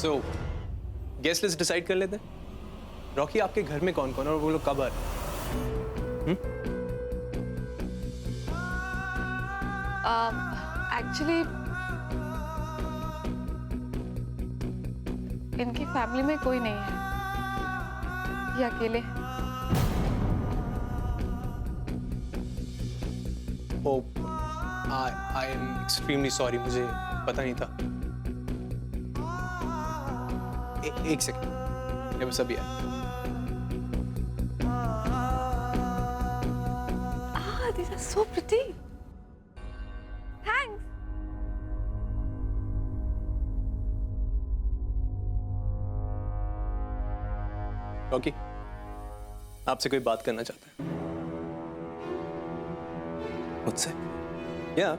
सो guest list decide कर लेते हैं। रॉकी, आपके घर में कौन कौन है और वो लोग कब आ रहे हैं? एक्चुअली इनकी फैमिली में कोई नहीं है, ये अकेले हैं। ओ, आई एम एक्सट्रीमली सॉरी, मुझे पता नहीं था। एक सेकंड, ये बस अभी आया। These are so pretty. Thanks. Rocky, आपसे कोई बात करना चाहता है। मुझसे? या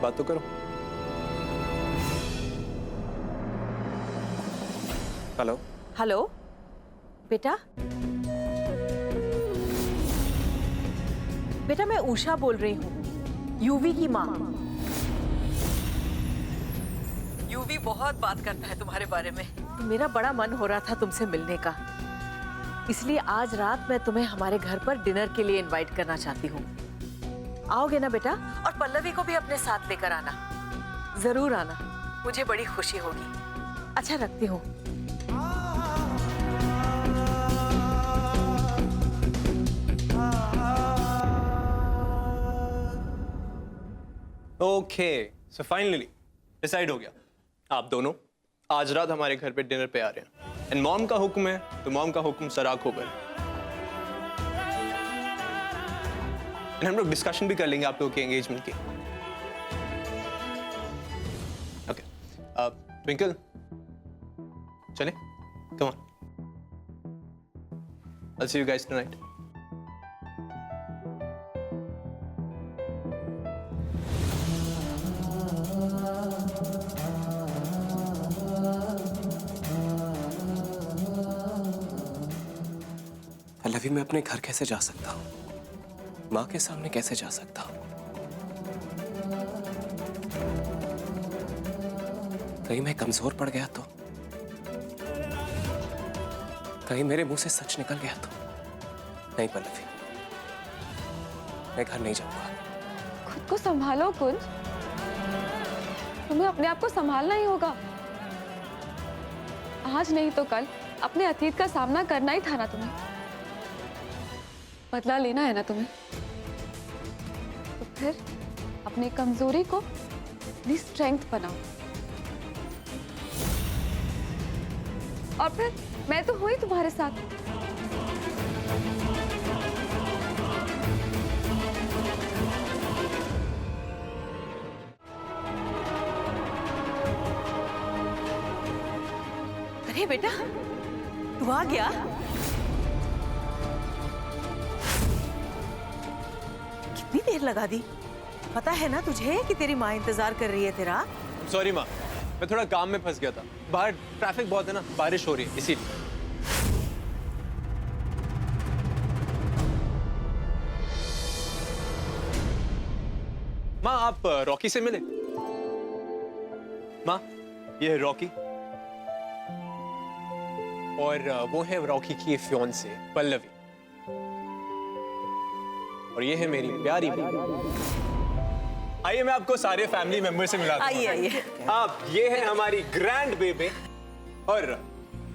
बात तो करो। हेलो। हेलो बेटा, बेटा मैं उषा बोल रही हूँ, यूवी की माँ। यूवी बहुत बात करता है तुम्हारे बारे में, तो मेरा बड़ा मन हो रहा था तुमसे मिलने का, इसलिए आज रात मैं तुम्हें हमारे घर पर डिनर के लिए इनवाइट करना चाहती हूँ। आओगे ना बेटा? और पल्लवी को भी अपने साथ लेकर आना, जरूर आना, मुझे बड़ी खुशी होगी। अच्छा, रखती हूँ। ओके, सो फाइनली डिसाइड हो गया, आप दोनों आज रात हमारे घर पे डिनर पे आ रहे हैं। एंड मॉम का हुक्म है तो मॉम का हुक्म सराख होगा। एंड हम लोग डिस्कशन भी कर लेंगे आप लोगों के एंगेजमेंट की। ओके, ट्विंकल चले, come on, I'll see you guys tonight. Pallavi, मैं अपने घर कैसे जा सकता हूँ? माँ के सामने कैसे जा सकता हूँ? कहीं मैं कमजोर पड़ गया तो? कहीं मेरे मुंह से सच निकल गया तो? नहीं पल्लवी, मैं घर नहीं जाऊंगा। खुद को संभालो कुंज, तुम्हें अपने आप को संभालना ही होगा। आज नहीं तो कल अपने अतीत का सामना करना ही था ना तुम्हें, बदला लेना है ना तुम्हें, तो फिर अपनी कमजोरी को अपनी स्ट्रेंथ बनाओ। और फिर मैं तो हुई तुम्हारे साथ। अरे बेटा, तू आ गया? कितनी देर लगा दी? पता है ना तुझे कि तेरी माँ इंतजार कर रही है तेरा? सॉरी माँ, मैं थोड़ा काम में फंस गया था, बाहर ट्रैफिक बहुत है ना, बारिश हो रही है इसीलिए। माँ, आप रॉकी से मिले? माँ, ये है रॉकी और वो है रॉकी की फियांसे पल्लवी, और ये है मेरी प्यारी बेटी। आइए मैं आपको सारे फैमिली मेंबर से मिलाता हूं। आइए आइए। आप, ये है हमारी ग्रैंड बेबे और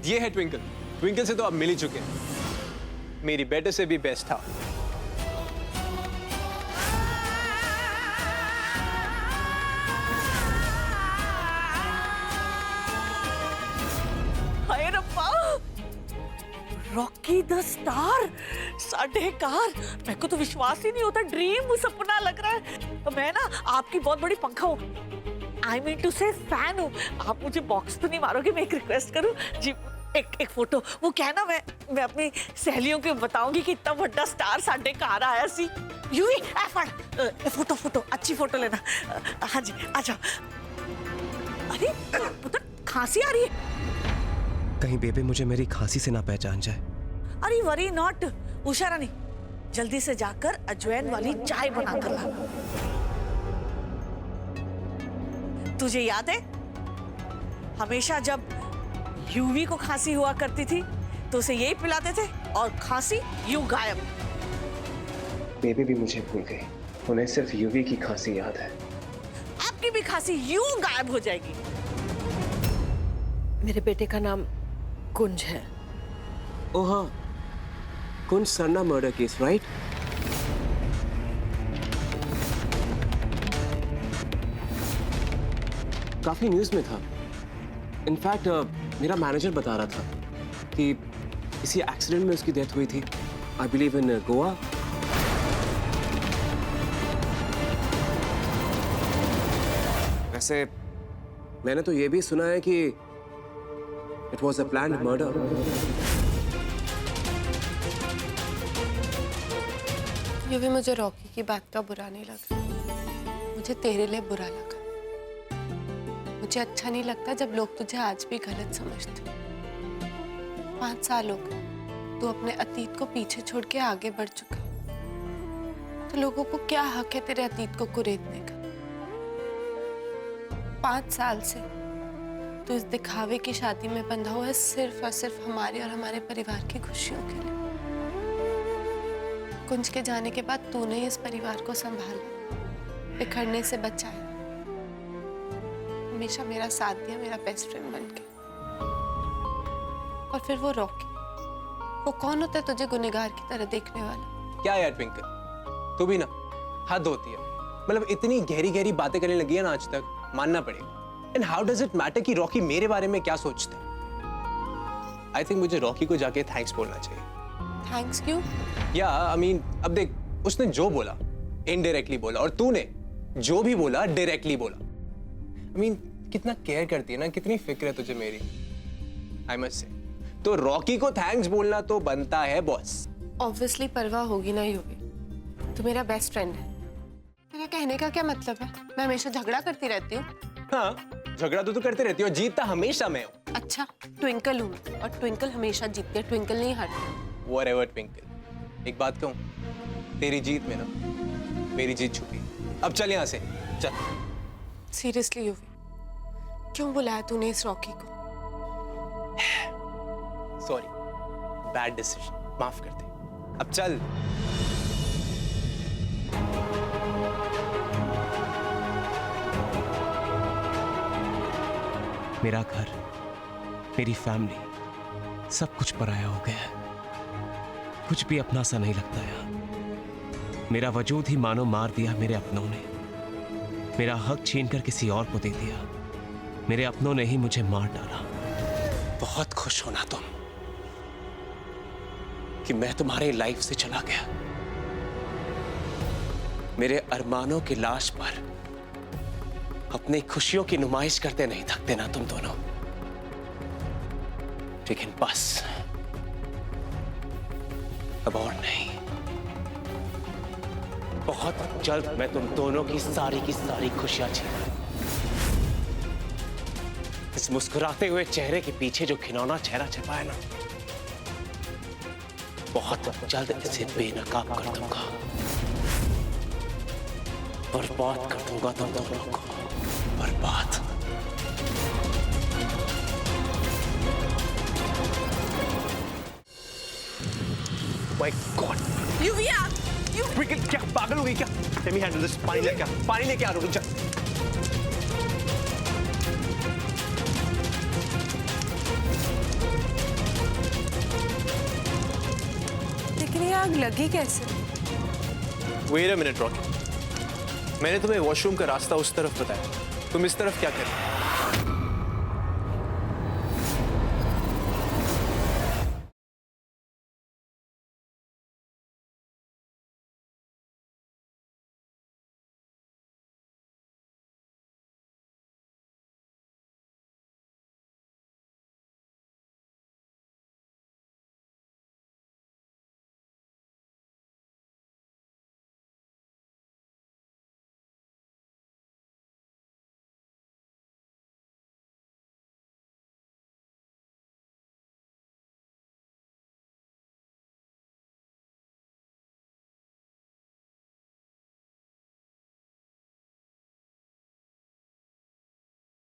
ये है ट्विंकल। ट्विंकल से तो आप मिल ही चुके हैं, मेरी बेटे से भी बेस्ट था। हाय रब्बा, रॉकी द स्टार, साढ़े कार, मेरे को तो विश्वास ही नहीं होता, ड्रीम सपना लग रहा है। तो मैं ना आपकी बहुत बड़ी पंखा हूँ, आई मीन टू से फैन हूँ। आप मुझे बॉक्स तो नहीं मारोगे? मैं एक रिक्वेस्ट करूँ जी, एक फोटो। वो क्या ना, मैं अपनी सहेलियों को बताऊंगी कि इतना बड़ा स्टार साढ़े कार आया सी। यूं ही फोटो अच्छी फोटो लेना। हाँ जी, आ जाओ। अरे पुत्र, खांसी आ रही है। कहीं बेबे मुझे मेरी खांसी से ना पहचान जाए। अरे वरी नॉट उषा रानी, जल्दी से जाकर अजवाइन वाली चाय बना कर ला। तुझे याद है हमेशा जब यूवी को खांसी हुआ करती थी तो उसे यही पिलाते थे और खांसी यूं गायब। बेबी भी मुझे भूल गई, उन्हें सिर्फ यूवी की खांसी याद है। आपकी भी खांसी यूं गायब हो जाएगी। मेरे बेटे का नाम कुंज है। ओह हाँ, कुंज सरना मर्डर केस, राइट? काफी न्यूज में था। इनफैक्ट मेरा मैनेजर बता रहा था कि किसी एक्सीडेंट में उसकी डेथ हुई थी, आई बिलीव इन गोवा। वैसे मैंने तो ये भी सुना है कि it was a planned murder. ये भी मुझे रॉकी की बात का बुरा नहीं लगा, मुझे तेरे लिए बुरा लगा। मुझे अच्छा नहीं लगता जब लोग तुझे आज भी गलत समझते। 5 साल हो गए, तू अपने अतीत को पीछे छोड़ के आगे बढ़ चुका, तो लोगों को क्या हक है तेरे अतीत को कुरेदने का? 5 साल से तू इस दिखावे की शादी में बंधा हुआ है, सिर्फ और सिर्फ हमारे और हमारे परिवार की खुशियों के लिए। कुंज के जाने के बाद तूने इस परिवार को संभाला, बिखरने से बचाया, हमेशा मेरा साथ दिया, मेरा बेस्ट फ्रेंड बन के। और फिर वो रॉकी, वो कौन होता है तुझे गुनहगार की तरह देखने वाला? क्या यार ट्विंकल, तू भी ना हद होती है। मतलब इतनी गहरी गहरी बातें करने लगी है ना आज तक, मानना पड़ेगा। And how does it matter कि रॉकी मेरे बारे में क्या सोचते हैं? आई थिंक मुझे रॉकी को जाके थैंक्स बोलना चाहिए। थैंक्स क्यों? या आई मीन अब देख, उसने जो बोला इनडायरेक्टली बोला, और तूने जो भी बोला डायरेक्टली बोला। आई मीन कितना केयर करती है ना, कितनी फिक्र है तुझे मेरी, आई मस्ट से। तो रॉकी को थैंक्स बोलना तो बनता है बॉस। ऑब्वियसली परवाह होगी ना यूवी, तू मेरा बेस्ट फ्रेंड है। मेरा कहने का क्या मतलब है? मैं हमेशा झगड़ा करती रहती हूँ। हाँ, झगड़ा तो तू करती रहती है और जीतता हमेशा मैं हूँ। अच्छा, ट्विंकल हूँ मैं, और ट्विंकल हमेशा जीतती है, ट्विंकल नहीं हारती। Whatever ट्विंकल, एक बात कहूँ, तेरी जीत में ना मेरी जीत छुपी। अब चल यहाँ से, चल। सीरियसली यूवी, क्यों बुलाया तूने इस रॉकी को? सॉरी, बैड डिसीजन, माफ कर दे। अब चल। मेरा घर, मेरी फैमिली, सब कुछ पराया हो गया है। कुछ भी अपना सा नहीं लगता यार। मेरा वजूद ही मानो मार दिया मेरे अपनों ने। मेरा हक छीनकर किसी और को दे दिया। मेरे अपनों ने ही मुझे मार डाला। बहुत खुश होना तुम कि मैं तुम्हारे लाइफ से चला गया। मेरे अरमानों की लाश पर अपनी खुशियों की नुमाइश करते नहीं थकते ना तुम दोनों। लेकिन बस अब और नहीं। बहुत जल्द मैं तुम दोनों की सारी खुशियां छीन लूंगा। इस मुस्कुराते हुए चेहरे के पीछे जो घिनौना चेहरा छिपा है ना, बहुत जल्द इसे बेनकाब कर दूंगा, बर्बाद कर दूंगा तुम दोनों को, बर्बाद। My God! ट्विंकल, क्या पागल हो गई क्या? Let me handle this. पानी लेके आ रहा हूँ, चल। लेकिन ये आग लगी कैसे? Wait a minute, Rocky. मैंने तुम्हें वॉशरूम का रास्ता उस तरफ बताया, तुम इस तरफ क्या कर रहे हो?